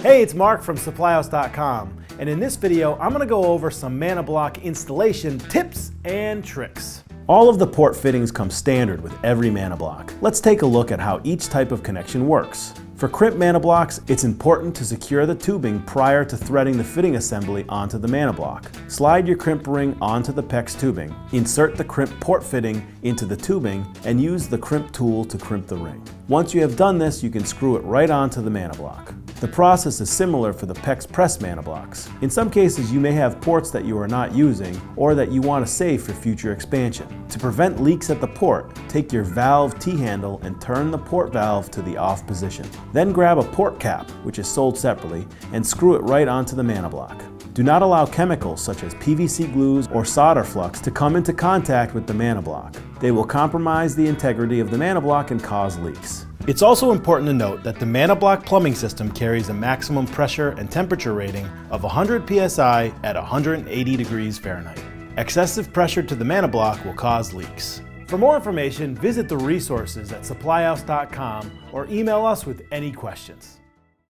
Hey, it's Mark from supplyhouse.com, and in this video I'm going to go over some Manabloc installation tips and tricks. All of the port fittings come standard with every Manabloc. Let's take a look at how each type of connection works. For crimp Manablocs, it's important to secure the tubing prior to threading the fitting assembly onto the Manabloc. Slide your crimp ring onto the PEX tubing, insert the crimp port fitting into the tubing, and use the crimp tool to crimp the ring. Once you have done this, you can screw it right onto the Manabloc. The process is similar for the PEX Press Manablocs. In some cases, you may have ports that you are not using or that you want to save for future expansion. To prevent leaks at the port, take your valve T-handle and turn the port valve to the off position. Then grab a port cap, which is sold separately, and screw it right onto the Manabloc. Do not allow chemicals such as PVC glues or solder flux to come into contact with the Manabloc. They will compromise the integrity of the Manabloc and cause leaks. It's also important to note that the Manabloc plumbing system carries a maximum pressure and temperature rating of 100 psi at 180 degrees Fahrenheit. Excessive pressure to the Manabloc will cause leaks. For more information, visit the resources at supplyhouse.com or email us with any questions.